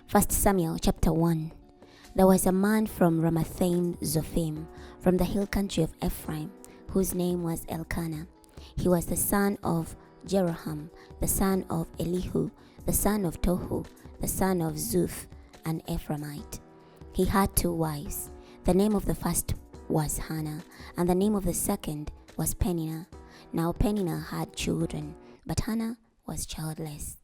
1 Samuel chapter 1. There was a man from Ramathaim Zophim, from the hill country of Ephraim, whose name was Elkanah. He was the son of Jeroham, the son of Elihu, the son of Tohu, the son of Zuph, an Ephraimite. He had 2 wives. The name of the first was Hannah, and the name of the second was Peninnah. Now Peninnah had children, but Hannah was childless.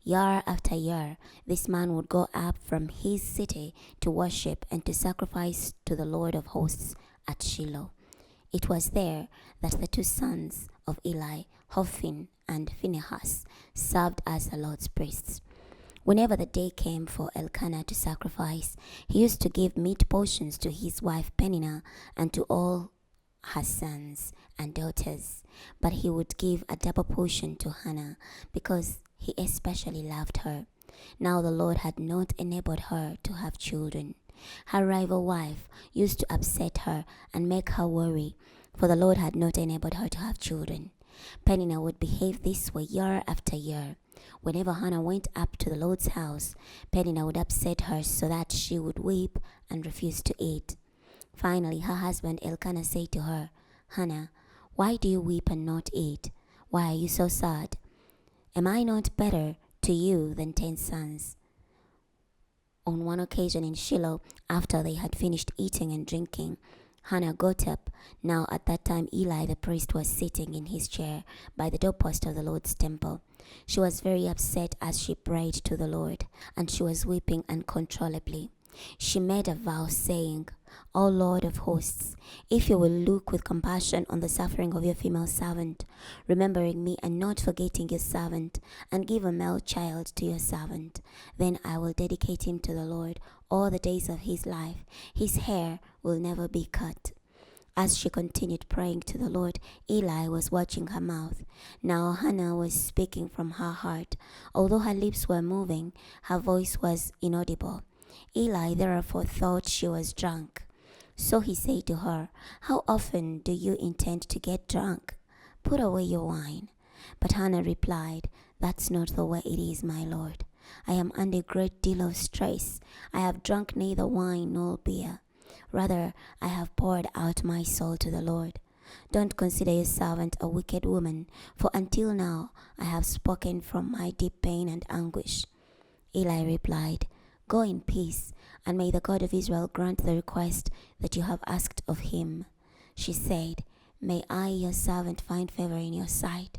Year after year, this man would go up from his city to worship and to sacrifice to the Lord of hosts at Shiloh. It was there that the 2 sons of Eli, Hophni and Phineas, served as the Lord's priests. Whenever the day came for Elkanah to sacrifice, he used to give meat portions to his wife Peninnah and to all her sons and daughters, but he would give a double portion to Hannah because he especially loved her. Now the Lord had not enabled her to have children. Her rival wife used to upset her and make her worry, for the Lord had not enabled her to have children. Peninnah would behave this way year after year. Whenever Hannah went up to the Lord's house, Peninnah would upset her so that she would weep and refuse to eat. Finally, her husband Elkanah said to her, "Hannah, why do you weep and not eat? Why are you so sad? Am I not better to you than 10 sons?" On one occasion in Shiloh, after they had finished eating and drinking, Hannah got up. Now at that time Eli the priest was sitting in his chair by the doorpost of the Lord's temple. She was very upset as she prayed to the Lord, and she was weeping uncontrollably. She made a vow, saying, "O Lord of hosts, if you will look with compassion on the suffering of your female servant, remembering me and not forgetting your servant, and give a male child to your servant, then I will dedicate him to the Lord all the days of his life. His hair will never be cut." As she continued praying to the Lord, Eli was watching her mouth. Now Hannah was speaking from her heart. Although her lips were moving, her voice was inaudible. Eli therefore thought she was drunk. So he said to her, "How often do you intend to get drunk? Put away your wine." But Hannah replied, "That's not the way it is, my Lord. I am under a great deal of stress. I have drunk neither wine nor beer. Rather, I have poured out my soul to the Lord. Don't consider your servant a wicked woman, for until now I have spoken from my deep pain and anguish." Eli replied, "Go in peace, and may the God of Israel grant the request that you have asked of him." She said, "May I, your servant, find favor in your sight."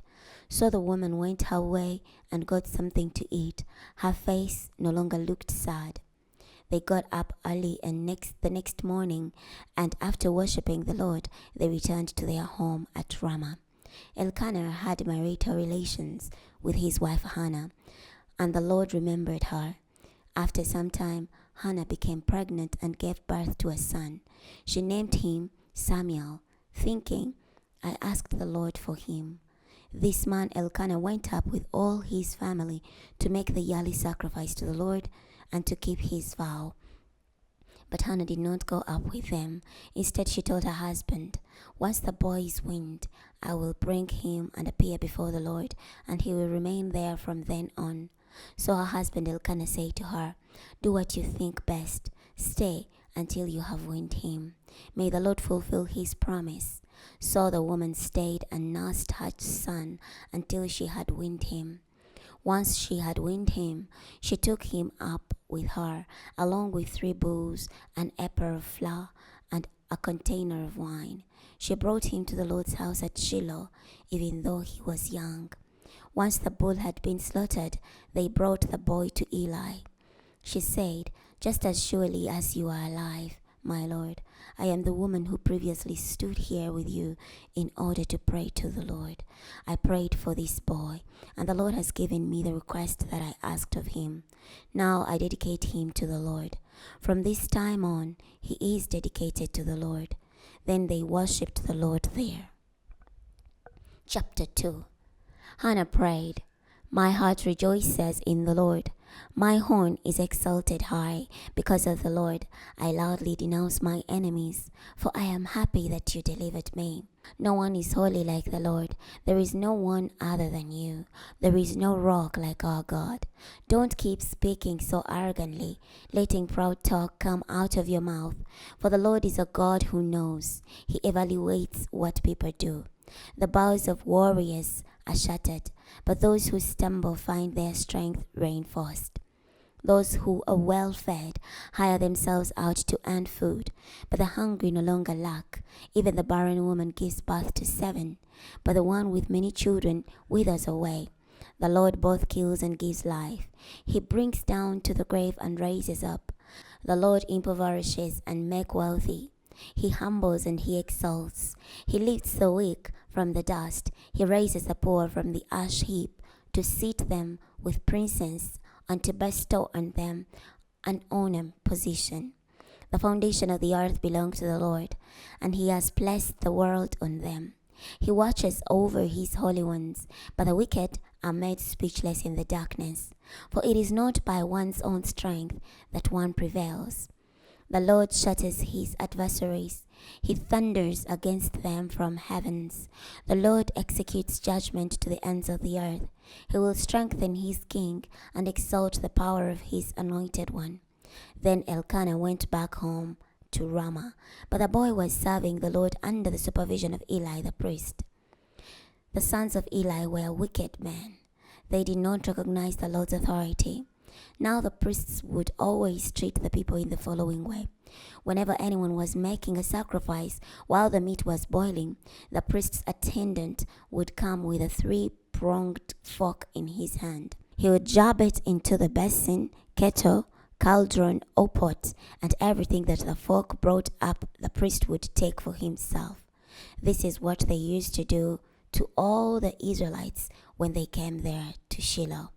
So the woman went her way and got something to eat. Her face no longer looked sad. They got up early and the next morning, and after worshipping the Lord, they returned to their home at Ramah. Elkanah had marital relations with his wife Hannah, and the Lord remembered her. After some time, Hannah became pregnant and gave birth to a son. She named him Samuel, thinking, "I asked the Lord for him." This man Elkanah went up with all his family to make the yearly sacrifice to the Lord and to keep his vow. But Hannah did not go up with them. Instead, she told her husband, "Once the boy is weaned, I will bring him and appear before the Lord, and he will remain there from then on." So her husband Elkanah said to her, "Do what you think best. Stay until you have weaned him. May the Lord fulfill his promise." So the woman stayed and nursed her son until she had weaned him. Once she had weaned him, she took him up with her, along with 3 bulls, an ephah of flour, and a container of wine. She brought him to the Lord's house at Shiloh, even though he was young. Once the bull had been slaughtered, they brought the boy to Eli. She said, "Just as surely as you are alive, my Lord, I am the woman who previously stood here with you in order to pray to the Lord. I prayed for this boy, and the Lord has given me the request that I asked of him. Now I dedicate him to the Lord. From this time on, he is dedicated to the Lord." Then they worshipped the Lord there. Chapter 2. Hannah prayed, "My heart rejoices in the Lord. My horn is exalted high because of the Lord. I loudly denounce my enemies, for I am happy that you delivered me. No one is holy like the Lord. There is no one other than you. There is no rock like our God. Don't keep speaking so arrogantly, letting proud talk come out of your mouth. For the Lord is a God who knows. He evaluates what people do. The bows of warriors are shattered, but those who stumble find their strength reinforced. Those who are well fed hire themselves out to earn food, but the hungry no longer lack. Even the barren woman gives birth to 7, but the one with many children withers away. The Lord both kills and gives life. He brings down to the grave and raises up. The Lord impoverishes and makes wealthy. He humbles and he exalts. He lifts the weak from the dust. He raises the poor from the ash heap to seat them with princes and to bestow on them an honor position. The foundation of the earth belongs to the Lord, and he has placed the world on them. He watches over his holy ones, but the wicked are made speechless in the darkness. For it is not by one's own strength that one prevails. The Lord shatters his adversaries. He thunders against them from heavens. The Lord executes judgment to the ends of the earth. He will strengthen his king and exalt the power of his anointed one. Then Elkanah went back home to Ramah, but the boy was serving the Lord under the supervision of Eli the priest. The sons of Eli were wicked men. They did not recognize the Lord's authority. Now the priests would always treat the people in the following way. Whenever anyone was making a sacrifice while the meat was boiling, the priest's attendant would come with a 3-pronged fork in his hand. He would jab it into the basin, kettle, cauldron, or pot, and everything that the fork brought up the priest would take for himself. This is what they used to do to all the Israelites when they came there to Shiloh.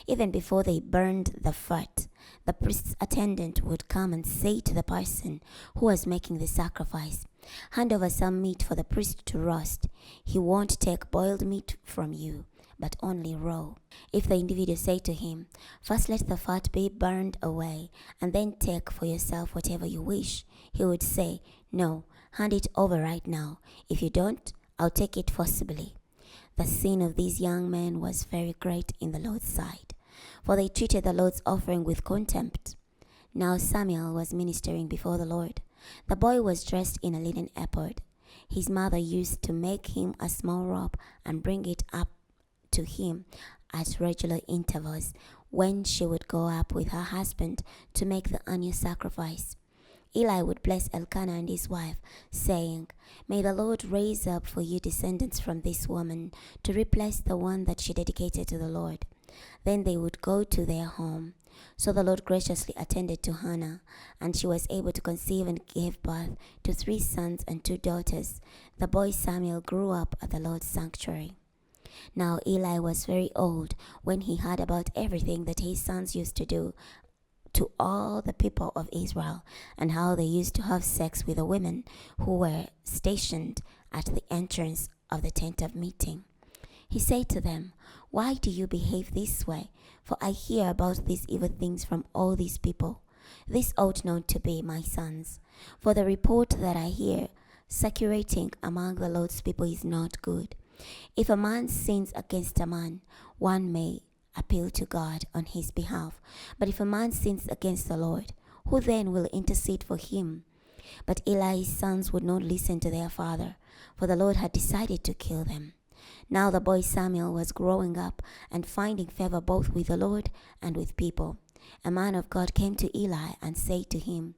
Even before they burned the fat, the priest's attendant would come and say to the person who was making the sacrifice, "Hand over some meat for the priest to roast. He won't take boiled meat from you, but only raw." If the individual said to him, "First let the fat be burned away, and then take for yourself whatever you wish," he would say, "No, hand it over right now. If you don't, I'll take it forcibly." The sin of these young men was very great in the Lord's sight, for they treated the Lord's offering with contempt. Now Samuel was ministering before the Lord. The boy was dressed in a linen ephod. His mother used to make him a small robe and bring it up to him at regular intervals when she would go up with her husband to make the annual sacrifice. Eli would bless Elkanah and his wife, saying, "May the Lord raise up for you descendants from this woman to replace the one that she dedicated to the Lord." Then they would go to their home. So the Lord graciously attended to Hannah, and she was able to conceive and gave birth to 3 sons and 2 daughters. The boy Samuel grew up at the Lord's sanctuary. Now Eli was very old when he heard about everything that his sons used to do to all the people of Israel, and how they used to have sex with the women who were stationed at the entrance of the tent of meeting. He said to them, "Why do you behave this way? For I hear about these evil things from all these people. This ought not to be, my sons. For the report that I hear circulating among the Lord's people is not good. If a man sins against a man, one may appeal to God on his behalf. But if a man sins against the Lord, who then will intercede for him?" But Eli's sons would not listen to their father, for the Lord had decided to kill them. Now the boy Samuel was growing up and finding favor both with the Lord and with people. A man of God came to Eli and said to him,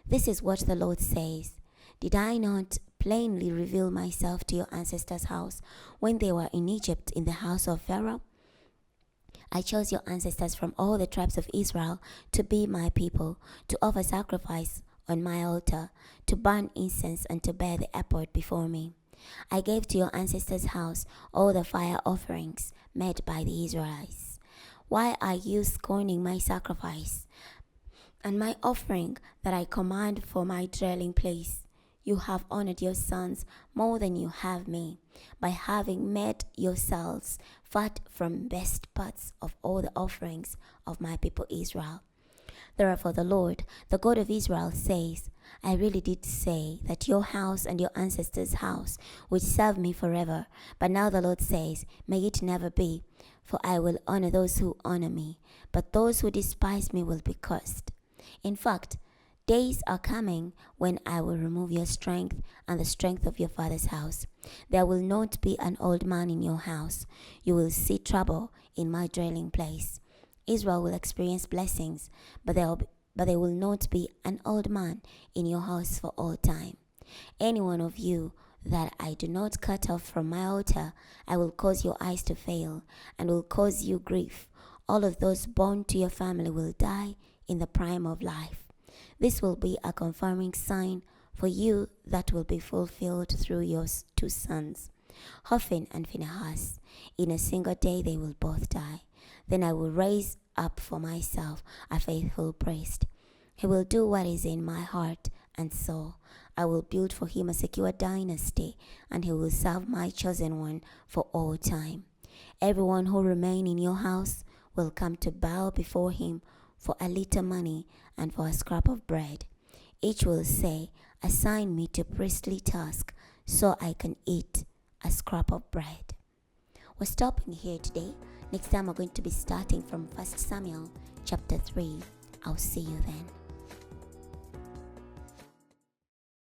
"This is what the Lord says. Did I not plainly reveal myself to your ancestors' house when they were in Egypt in the house of Pharaoh? I chose your ancestors from all the tribes of Israel to be my people, to offer sacrifice on my altar, to burn incense, and to bear the ephod before me. I gave to your ancestors' house all the fire offerings made by the Israelites. Why are you scorning my sacrifice and my offering that I command for my dwelling place? You have honored your sons more than you have me, by having made yourselves fat from best parts of all the offerings of my people Israel. Therefore the Lord, the God of Israel, says, I really did say that your house and your ancestors' house would serve me forever. But now the Lord says, may it never be, for I will honor those who honor me, but those who despise me will be cursed. In fact, days are coming when I will remove your strength and the strength of your father's house. There will not be an old man in your house. You will see trouble in my dwelling place. Israel will experience blessings, but there will not be an old man in your house for all time. Any one of you that I do not cut off from my altar, I will cause your eyes to fail, and will cause you grief. All of those born to your family will die in the prime of life. This will be a confirming sign for you that will be fulfilled through your 2 sons, Hophni and Phineas. In a single day they will both die. Then I will raise up for myself a faithful priest. He will do what is in my heart and soul. I will build for him a secure dynasty, and he will serve my chosen one for all time. Everyone who remains in your house will come to bow before him for a little money and for a scrap of bread. Each will say, assign me to priestly task so I can eat a scrap of bread. We're stopping here today. Next time we're going to be starting from 1 Samuel chapter 3. I'll see you then.